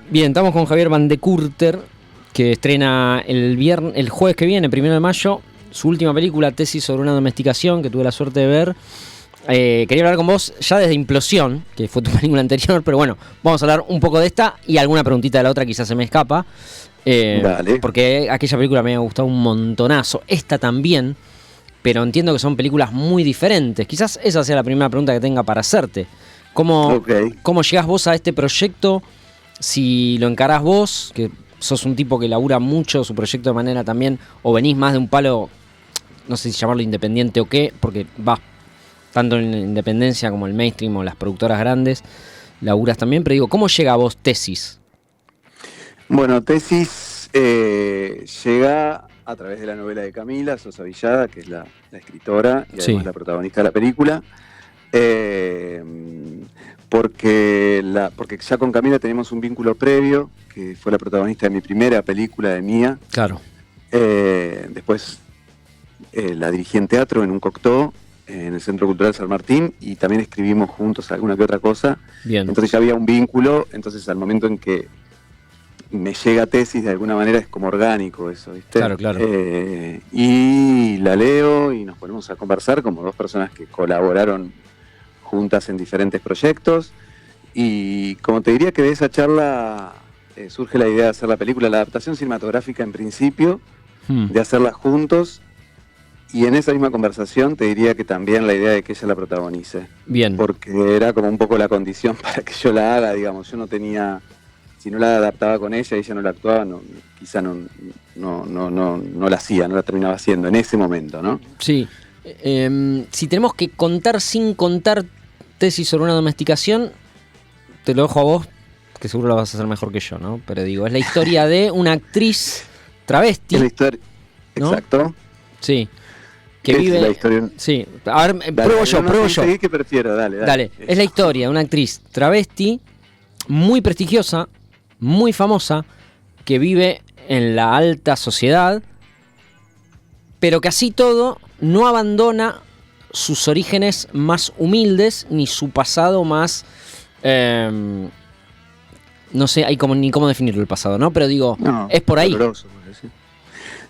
Bien, estamos con Javier Van de Courter, que estrena el jueves que viene, 1 de mayo, su última película, Tesis sobre una domesticación, que tuve la suerte de ver. Quería hablar con vos ya desde Implosión, que fue tu película anterior, pero bueno, vamos a hablar un poco de esta y alguna preguntita de la otra quizás se me escapa. Dale. Porque aquella película me ha gustado un montonazo, esta también, pero entiendo que son películas muy diferentes. Quizás esa sea la primera pregunta que tenga para hacerte. ¿Cómo llegás vos a este proyecto? Si lo encarás vos, que sos un tipo que labura mucho su proyecto de manera también, o venís más de un palo, no sé si llamarlo independiente o qué, porque vas tanto en la independencia como el mainstream o las productoras grandes, laburas también, pero digo, ¿cómo llega a vos Tesis? Bueno, Tesis llega a través de la novela de Camila Sosa Villada, que es la escritora y además la protagonista de la película. Porque ya con Camila tenemos un vínculo previo, que fue la protagonista de mi primera película de Mía. Claro. Después la dirigí en teatro, en un Cocteau, en el Centro Cultural San Martín, y también escribimos juntos alguna que otra cosa. Bien. Entonces ya había un vínculo, entonces al momento en que me llega Tesis, de alguna manera es como orgánico eso, ¿viste? Claro, claro. Y la leo y nos ponemos a conversar como dos personas que colaboraron juntas en diferentes proyectos, y como te diría que de esa charla surge la idea de hacer la película, la adaptación cinematográfica en principio, de hacerla juntos, y en esa misma conversación te diría que también la idea de que ella la protagonice. Bien. Porque era como un poco la condición para que yo la haga, digamos. Yo no tenía, si no la adaptaba con ella y ella no la actuaba, quizá no la hacía, no la terminaba haciendo en ese momento, ¿no? Sí. Si tenemos que contar sin contar Tesis sobre una domesticación, te lo dejo a vos, que seguro lo vas a hacer mejor que yo, ¿no? Pero digo, es la historia de una actriz travesti. Es la historia, ¿no? Exacto. Sí. Que vive. Es la historia. Sí. A ver, pruebo yo. ¿Qué prefiero? Dale. Es la historia de una actriz travesti muy prestigiosa, muy famosa, que vive en la alta sociedad, pero que así todo no abandona sus orígenes más humildes ni su pasado más... no sé, hay ni cómo definirlo el pasado, ¿no? Pero digo, es por ahí. Doloroso,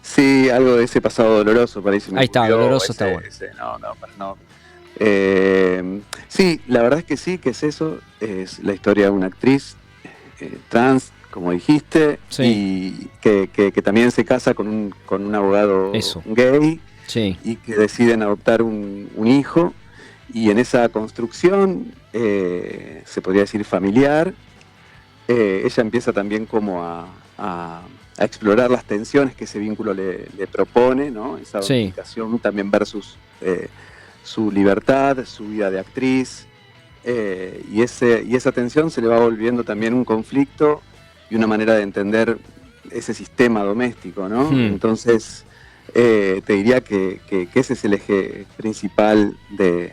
sí, algo de ese pasado doloroso parece. Ahí está, doloroso está bueno. Sí, la verdad es que sí, que es eso. Es la historia de una actriz trans, como dijiste, y que también se casa con un abogado gay, y que deciden adoptar un hijo, y en esa construcción, se podría decir familiar, ella empieza también como a explorar las tensiones que ese vínculo le propone, ¿no? Esa domesticación también versus su libertad, su vida de actriz, y esa tensión se le va volviendo también un conflicto y una manera de entender ese sistema doméstico, ¿no? Entonces, te diría que ese es el eje principal de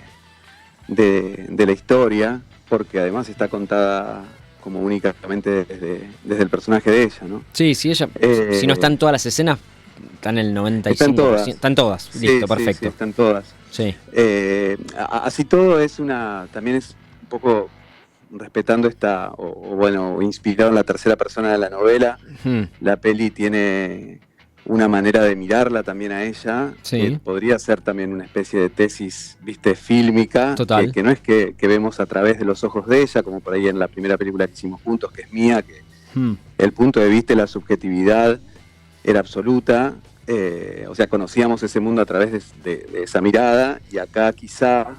la historia, porque además está contada como únicamente desde el personaje de ella, ¿no? Sí, ella, si no están todas las escenas, están el 95%. Están todas, listo, perfecto. Sí, están todas. Sí. Así todo también es un poco respetando inspirado en la tercera persona de la novela. La peli tiene una manera de mirarla también a ella, que podría ser también una especie de tesis, viste, fílmica, que no es que vemos a través de los ojos de ella, como por ahí en la primera película que hicimos juntos, que es Mía, que el punto de vista y la subjetividad era absoluta, o sea, conocíamos ese mundo a través de esa mirada, y acá quizá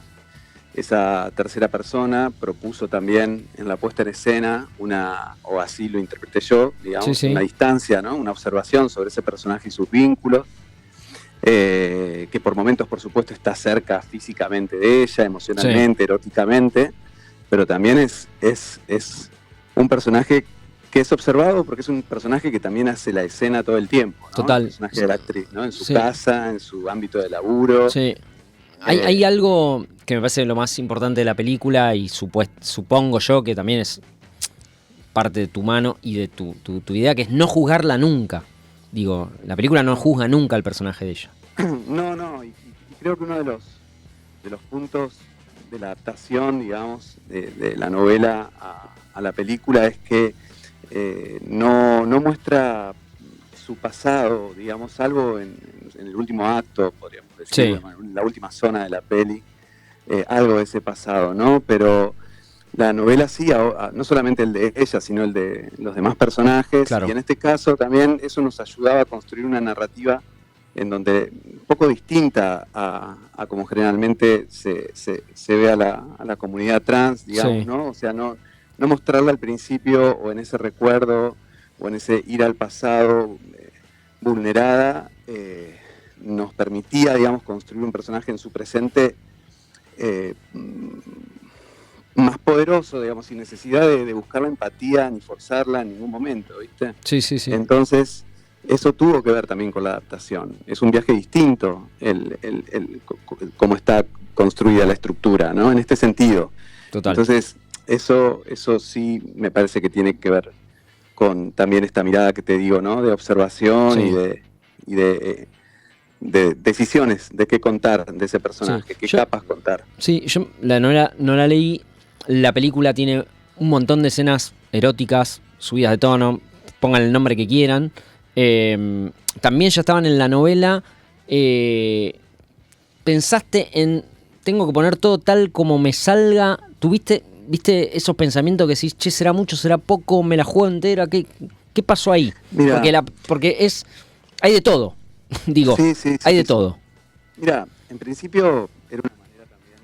esa tercera persona propuso también en la puesta en escena o así lo interpreté yo, digamos, una distancia, ¿no? Una observación sobre ese personaje y sus vínculos, que por momentos, por supuesto, está cerca físicamente de ella, emocionalmente, eróticamente, pero también es un personaje que es observado porque es un personaje que también hace la escena todo el tiempo, ¿no? Total. El personaje de la actriz, ¿no? En su casa, en su ámbito de laburo. Sí. Hay algo que me parece lo más importante de la película, y supongo yo que también es parte de tu mano y de tu idea, que es no juzgarla nunca. Digo, la película no juzga nunca al personaje de ella. No, y creo que uno de los puntos de la adaptación, digamos, de la novela a la película es que no muestra su pasado, digamos, salvo en el último acto, podríamos decir, en la última zona de la peli, algo de ese pasado, ¿no? Pero la novela sí, no solamente el de ella, sino el de los demás personajes, y en este caso también eso nos ayudaba a construir una narrativa en donde un poco distinta a como generalmente se ve a la comunidad trans, digamos, ¿no? O sea, no mostrarla al principio o en ese recuerdo o en ese ir al pasado vulnerada, nos permitía, digamos, construir un personaje en su presente más poderoso, digamos, sin necesidad de buscar la empatía ni forzarla en ningún momento, ¿viste? Sí. Entonces, eso tuvo que ver también con la adaptación. Es un viaje distinto cómo está construida la estructura, ¿no? En este sentido. Total. Entonces, eso sí me parece que tiene que ver con también esta mirada que te digo, ¿no? De observación y de decisiones de qué contar de ese personaje, qué capas contar. Sí, yo la novela no la leí. La película tiene un montón de escenas eróticas, subidas de tono, pongan el nombre que quieran. También ya estaban en la novela. Pensaste en, tengo que poner todo tal como me salga. ¿Viste esos pensamientos que decís, che, será mucho, será poco, me la juego entera? ¿Qué pasó ahí? Mirá, porque hay de todo. Digo, hay de todo. Mira, en principio era una manera también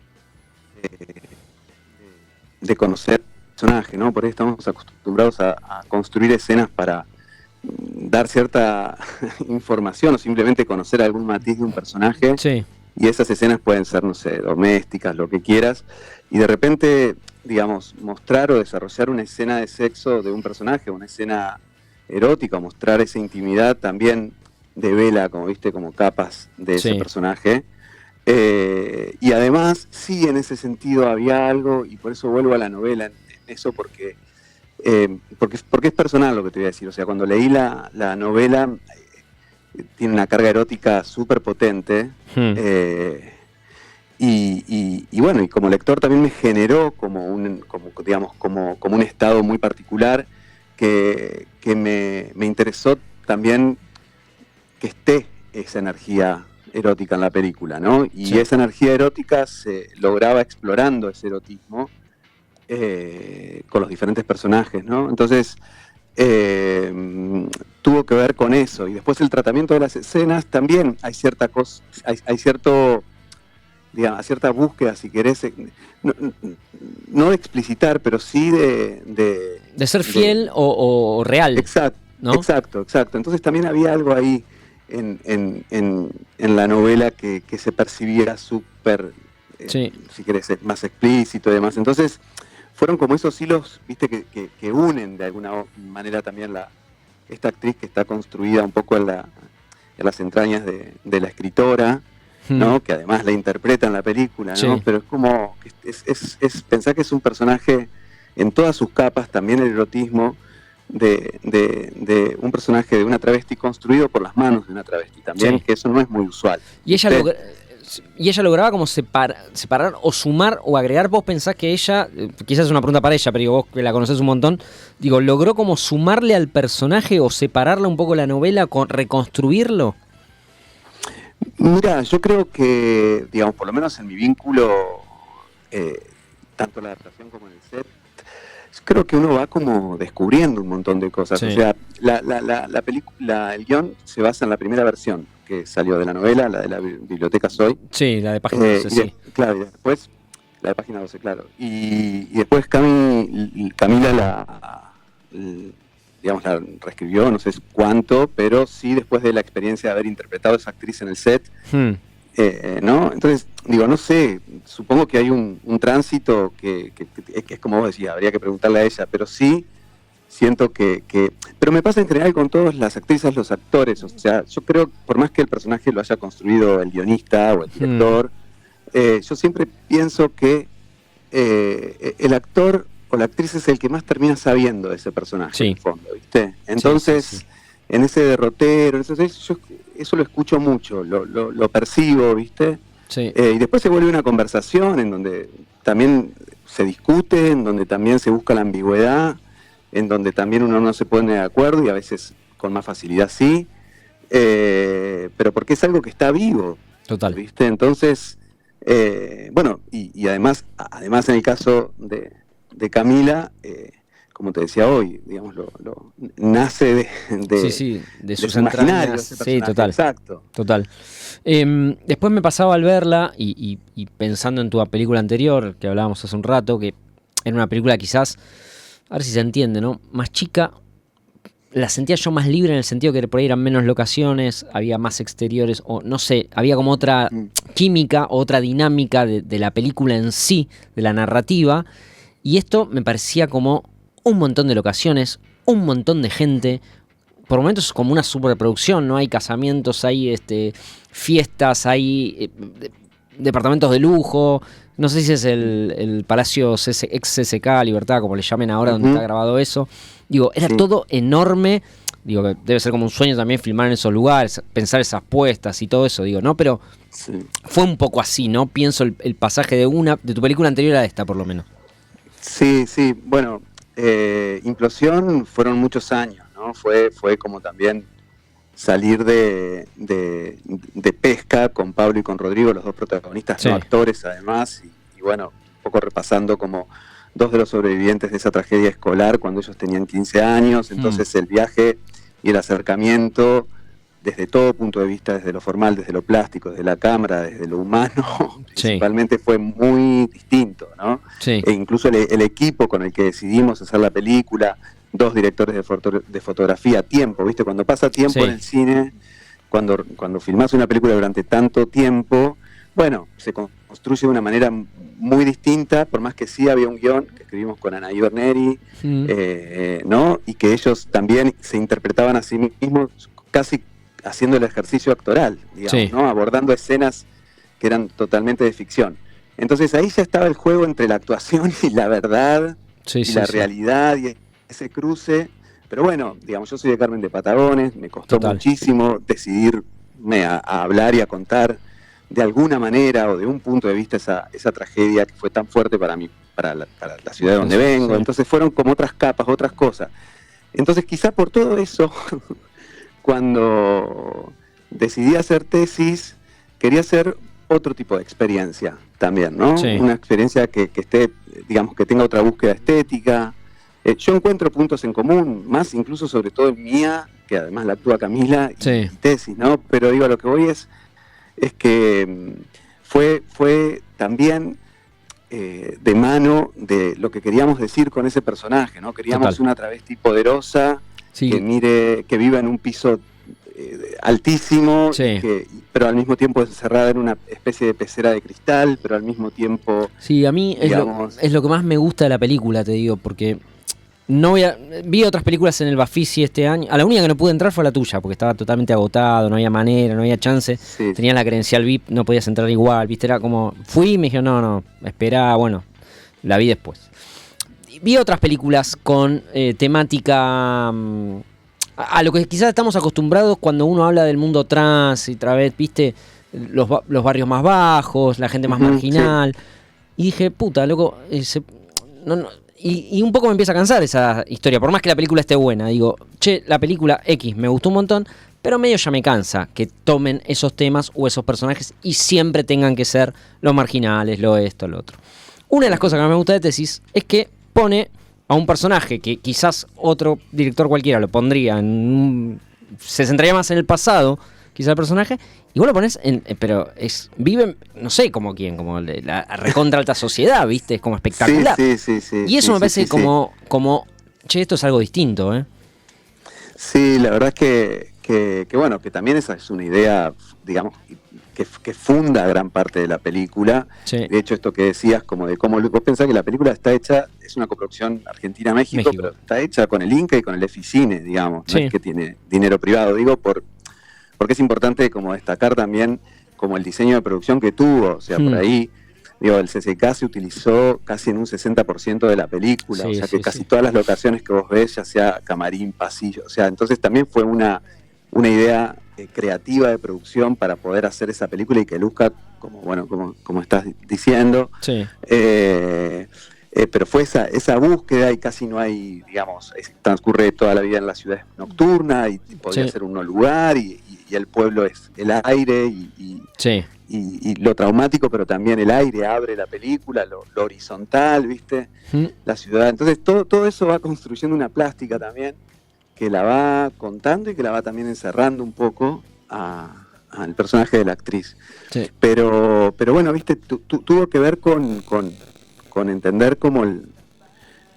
de conocer el personaje, ¿no? Por ahí estamos acostumbrados a construir escenas para dar cierta información o simplemente conocer algún matiz de un personaje. Sí. Y esas escenas pueden ser, no sé, domésticas, lo que quieras. Y de repente, digamos, mostrar o desarrollar una escena de sexo de un personaje, una escena erótica, mostrar esa intimidad también devela, como viste, como capas de ese personaje. Y además, sí, en ese sentido había algo, y por eso vuelvo a la novela, en eso, porque es personal lo que te voy a decir. O sea, cuando leí la novela, tiene una carga erótica súper potente, y bueno, y como lector también me generó como un estado muy particular que me interesó también que esté esa energía erótica en la película, ¿no? Y esa energía erótica se lograba explorando ese erotismo con los diferentes personajes, ¿no? Entonces, tuvo que ver con eso. Y después el tratamiento de las escenas también hay cierta cosa, hay cierto, digamos, cierta búsqueda, si querés, no de explicitar, pero sí de ser fiel o real. Exacto, ¿no? Exacto. Entonces también había algo ahí en la novela que se percibiera súper, si querés, más explícito y demás. Entonces fueron como esos hilos, viste, que unen de alguna manera también esta actriz que está construida un poco en las entrañas de la escritora, ¿no? Que además la interpreta en la película, ¿no? Pero es como, es pensar que es un personaje en todas sus capas, también el erotismo de un personaje, de una travesti construido por las manos de una travesti también, que eso no es muy usual. Y ella lograba como separar o sumar o agregar. Vos pensás que ella, quizás es una pregunta para ella, pero digo, vos que la conocés un montón, digo, ¿logró como sumarle al personaje o separarla un poco la novela, reconstruirlo? Mira, yo creo que, digamos, por lo menos en mi vínculo, tanto en la adaptación como en el set, creo que uno va como descubriendo un montón de cosas. O sea, la película, el guión se basa en la primera versión que salió de la novela, la de la Biblioteca Soy. Sí, la de Página 12, claro, y después la de Página 12, claro. Y después Camila la reescribió, no sé cuánto, pero sí después de la experiencia de haber interpretado a esa actriz en el set, ¿no? Entonces, digo, no sé, supongo que hay un tránsito que es como vos decías, habría que preguntarle a ella, pero sí siento que... Pero me pasa en general con todas las actrices, los actores, o sea, yo creo, por más que el personaje lo haya construido el guionista o el director, yo siempre pienso que el actor o la actriz es el que más termina sabiendo de ese personaje, en el fondo, ¿viste? Entonces, en ese derrotero, yo eso lo escucho mucho, lo percibo, ¿viste? Y después se vuelve una conversación en donde también se discute, en donde también se busca la ambigüedad, en donde también uno no se pone de acuerdo y a veces con más facilidad sí, pero porque es algo que está vivo. Total. ¿Viste? Entonces, bueno, y además en el caso de Camila, como te decía hoy, digamos, nace de sus entrañas. Sí, total. Exacto. Total. Después me pasaba al verla y pensando en tu película anterior, que hablábamos hace un rato, que era una película quizás, a ver si se entiende, ¿no? Más chica, la sentía yo más libre en el sentido que por ahí eran menos locaciones, había más exteriores, o no sé, había como otra química, otra dinámica de la película en sí, de la narrativa, y esto me parecía como un montón de locaciones, un montón de gente, por momentos es como una superproducción, ¿no? Hay casamientos, hay fiestas, hay departamentos de lujo, no sé si es el Palacio ex CCK, Libertad, como le llamen ahora, donde está grabado eso. Digo, era todo enorme. Digo, que debe ser como un sueño también filmar en esos lugares, pensar esas puestas y todo eso, digo, ¿no? Pero fue un poco así, ¿no? Pienso el pasaje de tu película anterior a esta, por lo menos. Sí, bueno, Implosión fueron muchos años, ¿no? Fue como también salir de Pesca con Pablo y con Rodrigo, los dos protagonistas, no actores además, y bueno, un poco repasando como dos de los sobrevivientes de esa tragedia escolar cuando ellos tenían 15 años, entonces el viaje y el acercamiento desde todo punto de vista, desde lo formal, desde lo plástico, desde la cámara, desde lo humano, principalmente fue muy distinto, ¿no? Sí. E incluso el equipo con el que decidimos hacer la película, 2 directores de fotografía, tiempo, ¿viste? Cuando pasa tiempo en el cine, cuando filmás una película durante tanto tiempo, bueno, se construye de una manera muy distinta, por más que sí había un guión que escribimos con Anaí Berneri, ¿no? Y que ellos también se interpretaban a sí mismos casi haciendo el ejercicio actoral, digamos, ¿no? Abordando escenas que eran totalmente de ficción. Entonces ahí ya estaba el juego entre la actuación y la verdad, y la realidad, y ese cruce. Pero bueno, digamos, yo soy de Carmen de Patagones, me costó muchísimo decidirme a hablar y a contar de alguna manera o de un punto de vista esa tragedia que fue tan fuerte para mí, para la ciudad de donde vengo. Entonces fueron como otras capas, otras cosas. Entonces quizá por todo eso, cuando decidí hacer tesis, quería hacer otro tipo de experiencia también, ¿no? Una experiencia que esté, digamos, que tenga otra búsqueda estética. Yo encuentro puntos en común, más incluso sobre todo en Mía, que además la actúa Camila, y tesis, ¿no? Pero digo, a lo que voy es que fue también de mano de lo que queríamos decir con ese personaje, ¿no? Queríamos una travesti poderosa, que viva en un piso altísimo, pero al mismo tiempo encerrada en una especie de pecera de cristal, pero al mismo tiempo... Sí, a mí es lo que más me gusta de la película, te digo, porque vi otras películas en el Bafisi este año. A la única que no pude entrar fue la tuya, porque estaba totalmente agotado, no había manera, no había chance. Tenías la credencial VIP, no podías entrar igual, ¿viste? Era como... Fui y me dijeron, no, esperá, bueno, la vi después. Vi otras películas con temática... a lo que quizás estamos acostumbrados cuando uno habla del mundo trans y través, ¿viste? Los barrios más bajos, la gente más marginal. Y dije, puta, loco, y un poco me empieza a cansar esa historia, por más que la película esté buena. Digo, la película X me gustó un montón, pero medio ya me cansa que tomen esos temas o esos personajes y siempre tengan que ser los marginales, lo esto, lo otro. Una de las cosas que más me gusta de Tesis es que pone a un personaje que quizás otro director cualquiera lo pondría se centraría más en el pasado, quizás el personaje, y vos lo pones pero vive, no sé como quién, como la recontra alta sociedad, ¿viste? Es como espectacular. Sí. Y eso me parece como, esto es algo distinto, ¿eh? Sí, la verdad es que bueno, que también esa es una idea, digamos, que funda gran parte de la película. De hecho, esto que decías, como de cómo vos pensás que la película está hecha, es una coproducción Argentina-México, pero está hecha con el Inca y con el Eficine, digamos, no es que tiene dinero privado, digo, porque es importante como destacar también como el diseño de producción que tuvo, o sea, por ahí, digo, el CCK se utilizó casi en un 60% de la película, o sea que casi todas las locaciones que vos ves, ya sea camarín, pasillo, o sea, entonces también fue una idea creativa de producción para poder hacer esa película y que luzca como estás diciendo. pero fue esa búsqueda y casi no hay, digamos, transcurre toda la vida en la ciudad nocturna y podría ser un no lugar y el pueblo es el aire y lo traumático, pero también el aire abre la película, lo horizontal, ¿viste? La ciudad. Entonces todo eso va construyendo una plástica también que la va contando y que la va también encerrando un poco al personaje de la actriz. Sí. Pero bueno, ¿viste? Tuvo que ver con entender como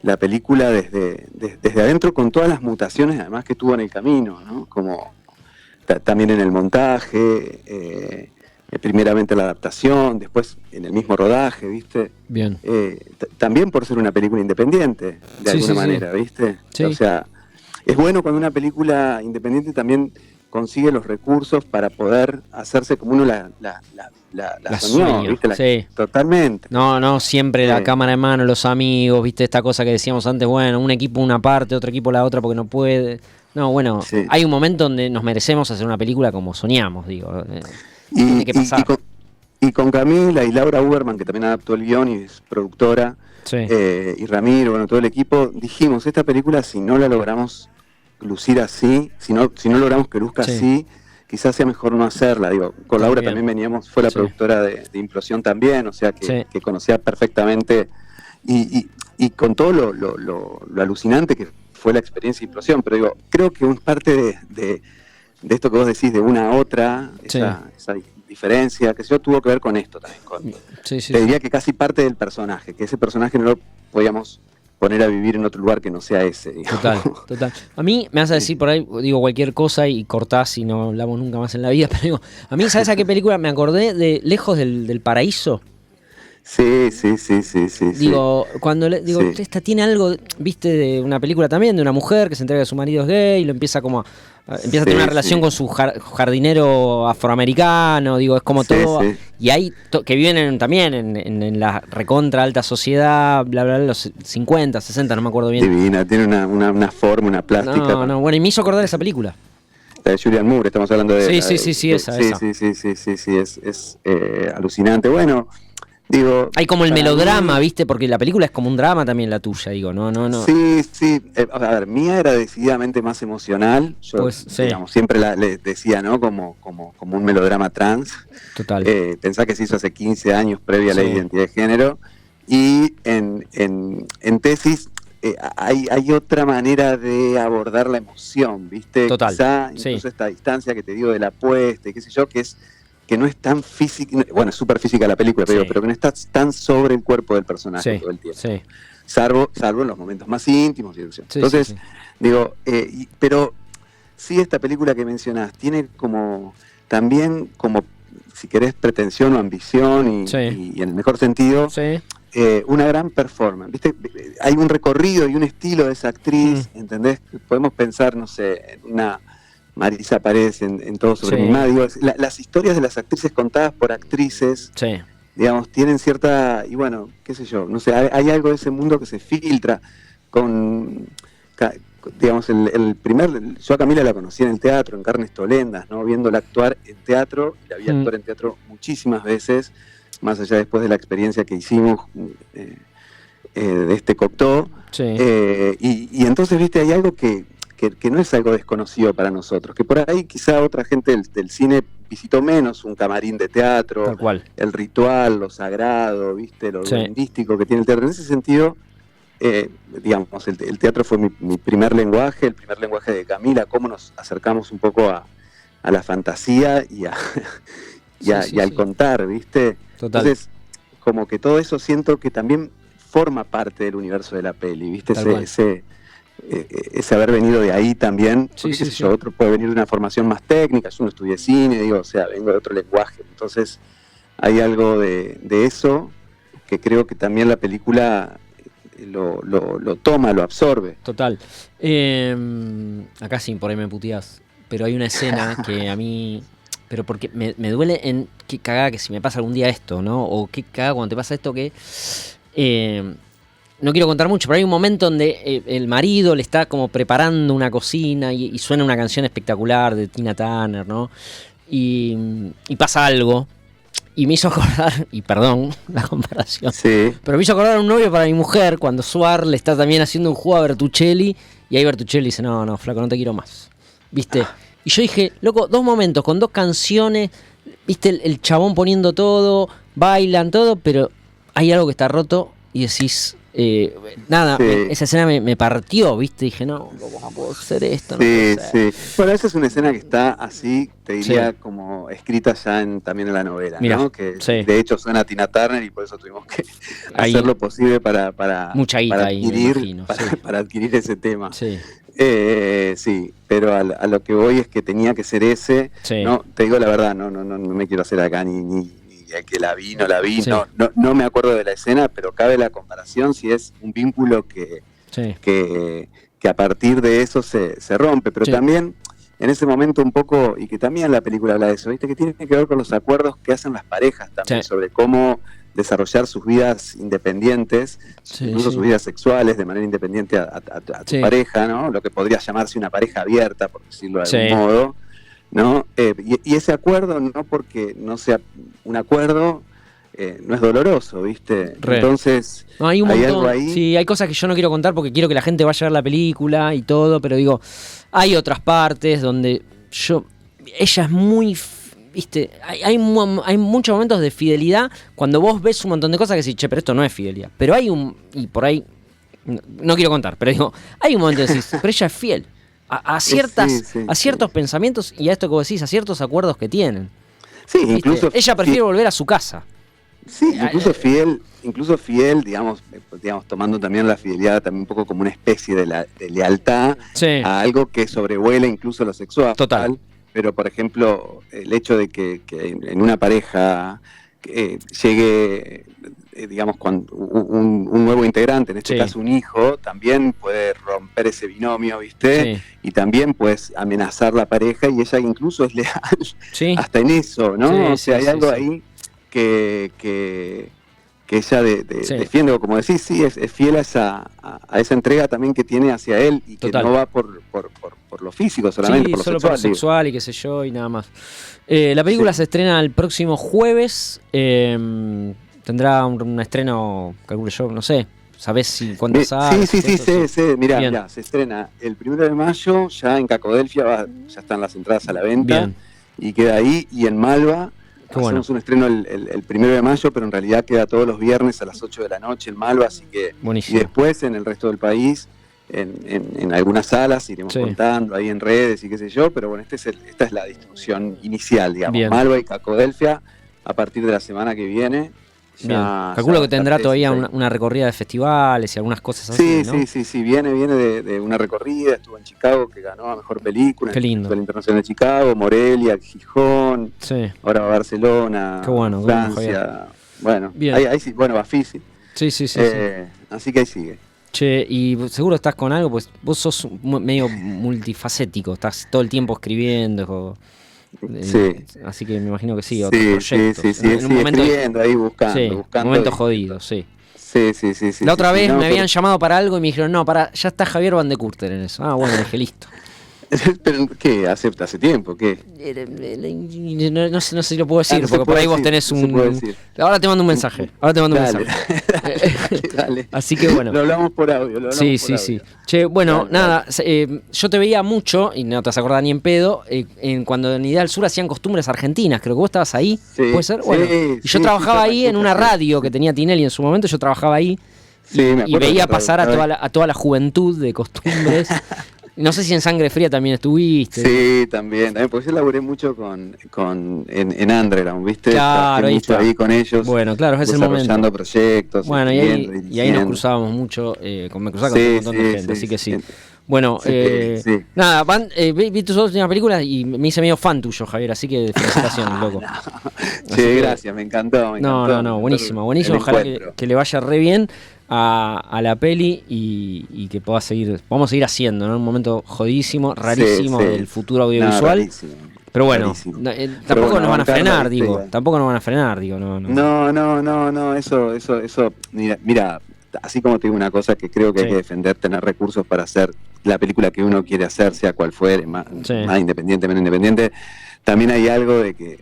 la película desde adentro, con todas las mutaciones además que tuvo en el camino, ¿no? Como también en el montaje, primeramente la adaptación, después en el mismo rodaje, ¿viste? Bien. También por ser una película independiente, de alguna manera, ¿viste? Sí. O sea, es bueno cuando una película independiente también consigue los recursos para poder hacerse como uno la soñó, ¿viste? Sí. Totalmente. No, siempre la cámara en mano, los amigos, ¿viste? Esta cosa que decíamos antes, bueno, un equipo una parte, otro equipo la otra porque no puede. No, bueno, hay un momento donde nos merecemos hacer una película como soñamos, digo. Tiene que pasar. Y con Camila y Laura Uberman, que también adaptó el guión y es productora, y Ramiro, bueno, todo el equipo, dijimos, esta película si no la logramos lucir así, si no logramos que luzca así, quizás sea mejor no hacerla. Digo, con Laura también veníamos, fue la productora de Implosión también, o sea que conocía perfectamente y con todo lo alucinante que fue la experiencia de Implosión, pero digo, creo que un parte de esto que vos decís de una a otra, esa diferencia, que tuvo que ver con esto también. Te diría que casi parte del personaje, que ese personaje no lo podíamos poner a vivir en otro lugar que no sea ese, digamos. Total. A mí me vas a decir por ahí, digo cualquier cosa y cortás y no hablamos nunca más en la vida, pero digo, a mí, ¿sabes a qué película me acordé? De Lejos del Paraíso. Sí. Digo, cuando esta tiene algo, viste, de una película también, de una mujer que se entera que su marido es gay y lo empieza como a tener una relación con su jardinero afroamericano, digo, es como todo. Y hay que viven también en la recontra alta sociedad, bla, bla, los 50, 60, no me acuerdo bien. Divina, tiene una forma, una plástica. Bueno, y me hizo acordar esa película. La de Julianne Moore, estamos hablando de... Sí, esa. Sí, es alucinante. Bueno, digo... Hay como el melodrama, ¿viste? Porque la película es como un drama también la tuya, digo, no. Sí. A ver, mía era decididamente más emocional. Yo, digamos, siempre le decía, ¿no? Como un melodrama trans. Total. Pensá que se hizo hace 15 años previa a la identidad de género. Y en Tesis hay otra manera de abordar la emoción, ¿viste? Total. Quizá incluso esta distancia que te digo de la apuesta y qué sé yo, que no es tan física, bueno, es súper física la película, pero que no está tan sobre el cuerpo del personaje todo el tiempo. Salvo en los momentos más íntimos. Entonces, digo, pero sí esta película que mencionás tiene también como, si querés, pretensión o ambición y en el mejor sentido, una gran performance. ¿Viste? Hay un recorrido y un estilo de esa actriz, ¿entendés? Podemos pensar, no sé, en una Marisa Paredes en Todo sobre mi madre. Digo, las historias de las actrices contadas por actrices, digamos, tienen cierta, y bueno, qué sé yo, no sé, hay algo de ese mundo que se filtra con, digamos, yo a Camila la conocí en el teatro, en Carnes Tolendas, ¿no? Viéndola actuar en teatro, y la vi actuar en teatro muchísimas veces, más allá después de la experiencia que hicimos de este Cocteau. Y entonces, viste, hay algo que no es algo desconocido para nosotros, que por ahí quizá otra gente del cine visitó menos, un camarín de teatro, tal cual. El ritual, lo sagrado, viste, lo duendístico que tiene el teatro. En ese sentido, digamos, el teatro fue mi primer lenguaje, el primer lenguaje de Camila, cómo nos acercamos un poco a la fantasía y al contar, ¿viste? Total. Entonces, como que todo eso siento que también forma parte del universo de la peli, ¿viste? Ese haber venido de ahí también, porque otro puede venir de una formación más técnica, yo no estudié cine, digo, o sea, vengo de otro lenguaje, entonces hay algo de eso que creo que también la película lo toma, lo absorbe. Total. Acá sí, por ahí me puteás, pero hay una escena que a mí... Pero porque me duele en qué cagada que si me pasa algún día esto, ¿no? O qué cagada cuando te pasa esto que... no quiero contar mucho, pero hay un momento donde el marido le está como preparando una cocina y suena una canción espectacular de Tina Turner, ¿no? Y pasa algo Y me hizo acordar, y perdón la comparación, sí. pero me hizo acordar a un novio para mi mujer cuando Suar le está también haciendo un juego a Bertuccelli y ahí Bertuccelli dice, no, flaco, no te quiero más. ¿Viste? Y yo dije, loco, 2 momentos con 2 canciones, ¿viste? El chabón poniendo todo, bailan todo, pero hay algo que está roto y decís... nada, sí. Esa escena me partió, ¿viste? Dije, no, ¿cómo puedo hacer esto? No sí. Bueno, esa es una escena que está así, te diría, como escrita ya también en la novela, mirá, ¿no? Que de hecho suena a Tina Turner y por eso tuvimos que hacer lo posible para adquirir ese tema. Sí. Sí, pero a lo que voy es que tenía que ser ese. Sí. No, te digo la verdad, no me quiero hacer acá ni que la vi, no la vi, sí. no me acuerdo de la escena, pero cabe la comparación si es un vínculo que a partir de eso se rompe, pero también en ese momento un poco, y que también la película habla de eso, ¿viste? Que tiene que ver con los acuerdos que hacen las parejas también, sobre cómo desarrollar sus vidas independientes, incluso sus vidas sexuales de manera independiente a tu pareja, ¿no? Lo que podría llamarse una pareja abierta, por decirlo de algún modo, ¿no? Y ese acuerdo, no porque no sea un acuerdo, no es doloroso, ¿viste? Entonces, no, hay algo ahí. Sí, hay cosas que yo no quiero contar porque quiero que la gente vaya a ver la película y todo, pero digo, hay otras partes donde ella es muy, ¿viste? Hay muchos momentos de fidelidad cuando vos ves un montón de cosas que decís, che, pero esto no es fidelidad. Pero y por ahí, no quiero contar, pero digo, hay un momento que decís, pero ella es fiel. A ciertos pensamientos y a esto que vos decís, a ciertos acuerdos que tienen. Sí, incluso ella prefiere volver a su casa. Sí, incluso fiel, digamos, tomando también la fidelidad también un poco como una especie de lealtad a algo que sobrevuela incluso lo sexual. Total. Pero, por ejemplo, el hecho de que en una pareja llegue, digamos, cuando un nuevo integrante, en este caso un hijo, también puede romper ese binomio, ¿viste? Sí. Y también puedes amenazar la pareja y ella incluso es leal hasta en eso, ¿no? Hay algo ahí que ella defiende, o como decís, es fiel a esa entrega también que tiene hacia él y que no va por lo físico solamente, por lo solo sexual. Por lo sexual y qué sé yo y nada más. La película se estrena el próximo jueves. Tendrá un estreno, calculo yo, no sé. ¿Sabés cuándo sale? Sí. Mirá, se estrena el 1 de mayo, ya en Cacodelfia ya están las entradas a la venta. Bien. Y queda ahí, y en Malva hacemos un estreno el 1 de mayo, pero en realidad queda todos los viernes a las 8 de la noche en Malva, así que buenísimo. Y después en el resto del país, en algunas salas, iremos contando ahí en redes y qué sé yo, pero bueno, esta es la distribución inicial, digamos. Bien. Malva y Cacodelfia a partir de la semana que viene. Calculo que tendrá todavía una recorrida de festivales y algunas cosas así, ¿no? Sí, viene de una recorrida, estuvo en Chicago, que ganó a Mejor Película, qué lindo. En el Internacional de Chicago, Morelia, Gijón, ahora va a Barcelona, Francia, bueno, ahí sí, bueno, Bafisi. Sí. Así que ahí sigue. Che, y seguro estás con algo, pues vos sos medio multifacético, estás todo el tiempo escribiendo. Así que me imagino que sí, otros proyectos. Sí, en un momento escribiendo ahí, buscando. Momento jodido, sí. Sí. La otra vez me habían llamado para algo y me dijeron, no, ya está Javier Van de Curter en eso. Ah, bueno, dije, listo. ¿Pero qué? ¿Hace tiempo? ¿Qué? No sé si lo puedo decir, porque por ahí vos tenés un... Ahora te mando un mensaje. Dale. Así que bueno. Lo hablamos por audio. Sí. Che, bueno, nada, yo te veía mucho, y no te vas a acordar ni en pedo, cuando en Ideal Sur hacían costumbres argentinas. Creo que vos estabas ahí, ¿puede ser? Bueno, y yo trabajaba ahí en una radio que tenía Tinelli en su momento, yo trabajaba ahí. Y veía pasar a toda la juventud de costumbres. No sé si en Sangre Fría también estuviste. Sí, también, porque yo laburé mucho en Underground, ¿viste? Claro, ahí está. Ahí con ellos. Bueno, claro, es el momento. Desarrollando proyectos. Bueno, y ahí nos cruzábamos mucho, me cruzaba con un montón de gente, así que sí. Bueno, nada, vi tus últimas películas y me hice medio fan tuyo, Javier, así que felicitaciones, loco. Sí, gracias, me encantó. No, buenísimo, ojalá que le vaya re bien a la peli y que podamos seguir haciendo, ¿no? Un momento jodísimo, rarísimo del futuro audiovisual. Pero bueno, tampoco nos van a frenar, digo. Tampoco nos van a frenar, digo. No, eso, mira, así como te digo una cosa que creo que hay que defender, tener recursos para hacer la película que uno quiere hacer, sea cual fuere, más independiente, menos independiente, también hay algo de que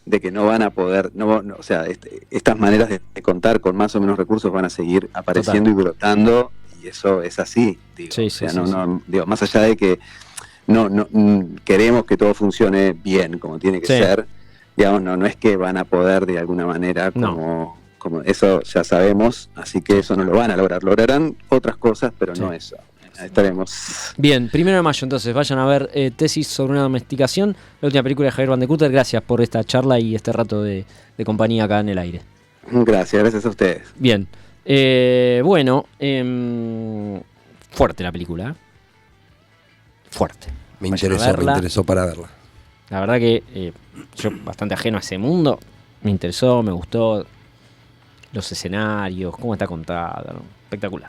de que no van a poder, o sea, estas maneras de contar con más o menos recursos van a seguir apareciendo y brotando, y eso es así, digo. Sí, o sea, sí, digo, más allá de que no queremos que todo funcione bien como tiene que ser, digamos, no es que van a poder de alguna manera como eso ya sabemos, así que eso no lo van a lograr. Lograrán otras cosas, pero no eso. Estaremos. Bien, 1 de mayo entonces, vayan a ver Tesis sobre una domesticación, la última película de Javier Van de Cúter. Gracias por esta charla y este rato de compañía acá en el aire. Gracias a ustedes. Bien, bueno, fuerte la película, fuerte. Me interesó para verla. La verdad que yo bastante ajeno a ese mundo, me interesó, me gustó los escenarios, cómo está contada, ¿no? Espectacular.